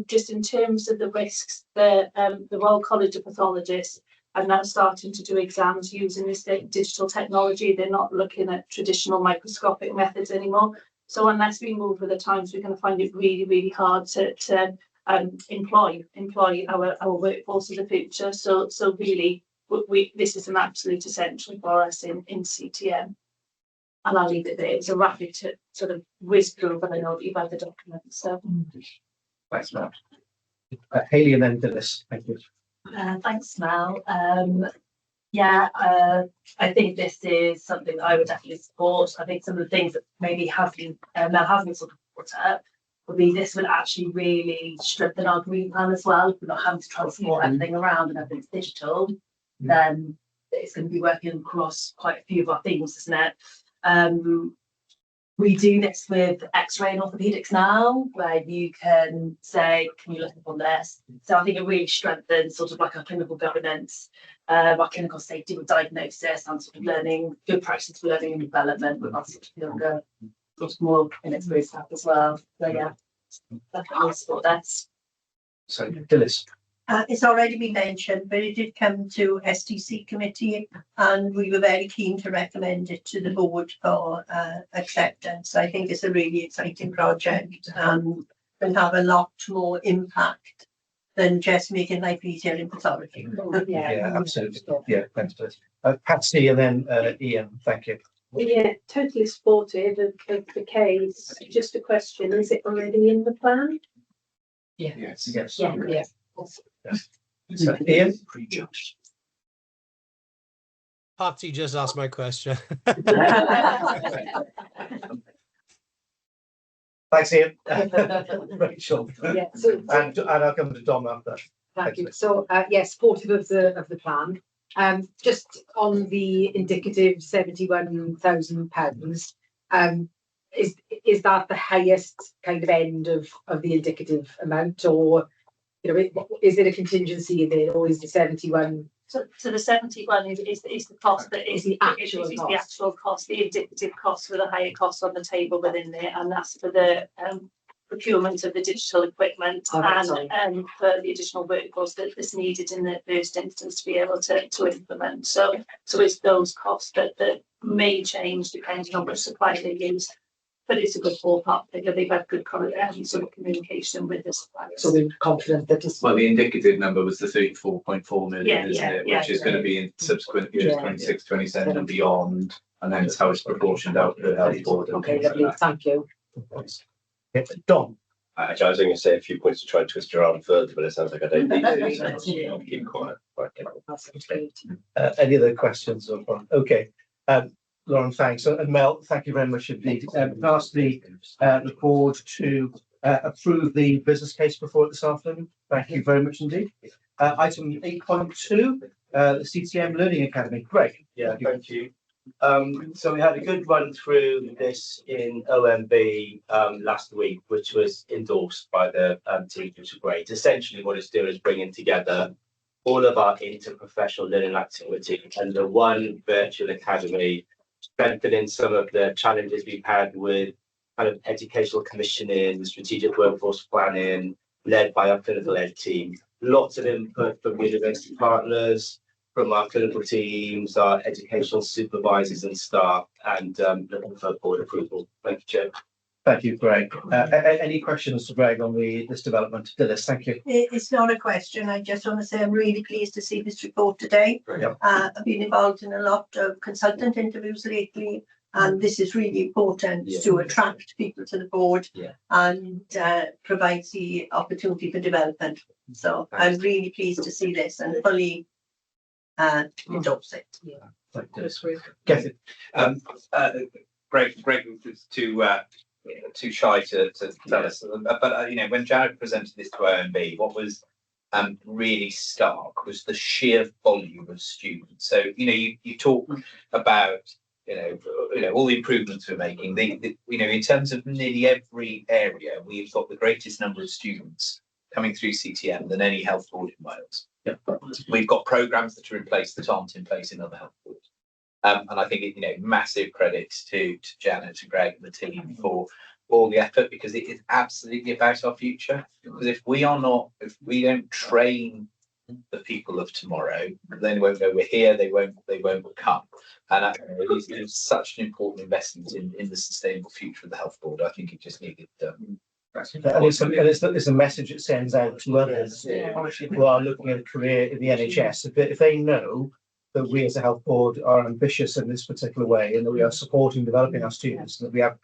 just in terms of the risks, the Royal College of Pathologists are now starting to do exams using this digital technology. They're not looking at traditional microscopic methods anymore. So unless we move with the times, we're going to find it really, really hard to employ our workforce of the future. So really, this is an absolute essential for us in CTM. And I'll leave it there. It's a rapid to sort of whiz through, but I know that you've had the document. So Thanks, Matt. Hayley and then Phyllis. Thank you. Thanks, Mel. I think this is something that I would definitely support. I think some of the things that maybe have been Mel hasn't sort of brought up would be this would actually really strengthen our green plan as well. If we're not having to transport everything around and everything's digital, then it's going to be working across quite a few of our things, isn't it? We do this with X-ray and orthopedics now, where you can say, can you look up on this? So I think it really strengthens sort of like our clinical governance, our clinical safety with diagnosis and sort of learning, good practice for learning and development with our sort of younger, sort of more inexperienced staff as well. So yeah, definitely support that. So Phyllis. It's already been mentioned, but it did come to STC committee and we were very keen to recommend it to the board for acceptance. I think it's a really exciting project and will have a lot more impact than just making life easier in pathology. Yeah, absolutely. Yeah, thanks, Phyllis. Patsy and then Ian, thank you. Yeah, totally supportive of the case. Just a question, is it already in the plan? Yeah. Yes. Yeah. Yes. So, Ian? Patsy just asked my question. Thanks, Ian. Rachel. Yeah, so And I'll come to Dom after. thank you. So, yes, supportive of the plan. Just on the indicative £71,000, is that the highest kind of end of the indicative amount, or is there a contingency in there, or is the 71? So the 71 is the cost that is the actual is cost. the actual cost, the indicative cost with a higher cost on the table within there, and that's for the procurement of the digital equipment and for the additional workforce that's needed in the first instance to be able to implement. So it's those costs that may change depending on which supplier they use. But it's a good ballpark figure. They've had good sort of communication with the suppliers. So we're confident that it's Well, the indicative number was the 34.4 million, Yeah, isn't it? yeah, Which is going to be in subsequent years, 26, 27 and beyond. And then it's how it's proportioned out to the health board. okay. Lovely, thank you. Dom. Actually, I was going to say a few points to try and twist your arm further, but it sounds like I don't need to. So I'll keep quiet. Any other questions? Okay. Lauren, thanks. And Mel, thank you very much indeed. I've asked the board to approve the business case before it this afternoon. Thank you very much indeed. Item 8.2, the CTM Learning Academy. Greg. Yeah, thank you. So we had a good run through this in OMB last week, which was endorsed by the team, which was great. Essentially, what it's doing is bringing together all of our interprofessional learning activity under one virtual academy, strengthening some of the challenges we've had with kind of educational commissioning, strategic workforce planning, led by our clinical ed team. Lots of input from university partners, from our clinical teams, our educational supervisors and staff, and looking for board approval. Thank you, Chair. Thank you, Greg. Any questions to Greg on this development? Dilys, thank you. It's not a question. I just want to say I'm really pleased to see this report today. Yep. I've been involved in a lot of consultant interviews lately, and this is really important to attract people to the board and provides the opportunity for development. So I'm really pleased to see this and fully endorse it. Greg was too shy to tell us, but when Jared presented this to OMB, what was really stark was the sheer volume of students. So you talk about all the improvements we're making. In terms of nearly every area, we've got the greatest number of students coming through CTM than any health board in Wales. Yeah. We've got programmes that are in place that aren't in place in other health boards. And I think massive credits to Janet and Greg and the team for all the effort, because it is absolutely about our future. Because if we don't train the people of tomorrow, then they won't know we're here. They won't come. And it's such an important investment in the sustainable future of the health board. I think it just needed. And it's a message it sends out to others who are looking at a career in the NHS. If they know that we as a health board are ambitious in this particular way, and that we are supporting developing our students, and that we have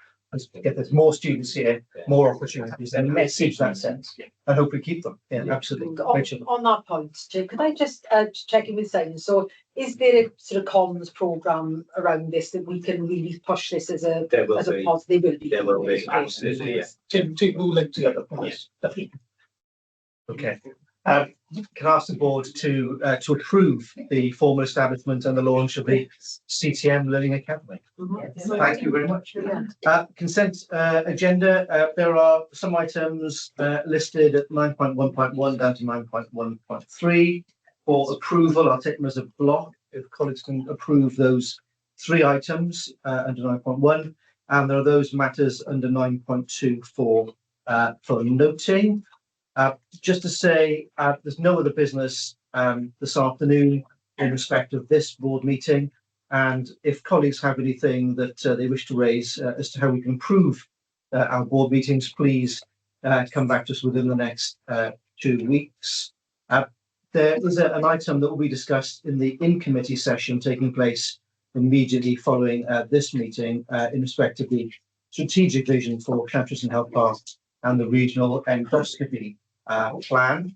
there's more students here, more opportunities, and message that sense, and hopefully keep them. Yeah, absolutely. On that point, Jim, could I just check in with Simon? So, is there a sort of comms programme around this that we can really push this as a positive? There will be, absolutely. Yeah. Tim, we'll link together. Yes, definitely. Okay. Can I ask the board to approve the formal establishment and the launch of the CTM Learning Academy? Thank you very much. Consent agenda. There are some items listed at 9.1.1 down to 9.1.3 for approval. I'll take them as a block if colleagues can approve those three items under 9.1, and there are those matters under 9.2 for noting. Just to say, there's no other business this afternoon in respect of this board meeting, and if colleagues have anything that they wish to raise as to how we can improve our board meetings, please come back to us within the next 2 weeks. There is an item that will be discussed in the in-committee session taking place immediately following this meeting in respect of the strategic vision for Cantriston Health Park and the regional endoscopy plan.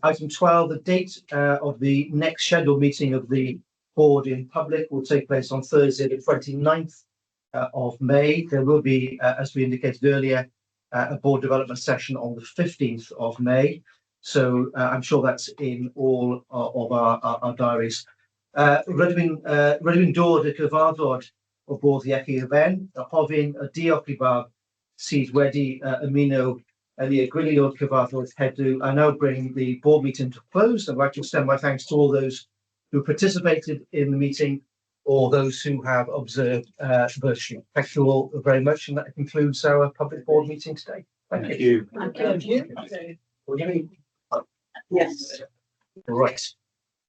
Item 12, the date of the next scheduled meeting of the board in public will take place on Thursday, the 29th of May. There will be, as we indicated earlier, a board development session on the 15th of May. So I'm sure that's in all of our diaries. Rydym dod y cyfarfod o bodd iechi y ben, a hofyn y diolch I bawb sydd wedi ymuno yn ei gwylio'r cyfarfod heddiw. I now bring the board meeting to close. I'd like to extend my thanks to all those who participated in the meeting or those who have observed virtually. Thank you all very much, and that concludes our public board meeting today. Thank you. Thank you. We're going to Yes. Right.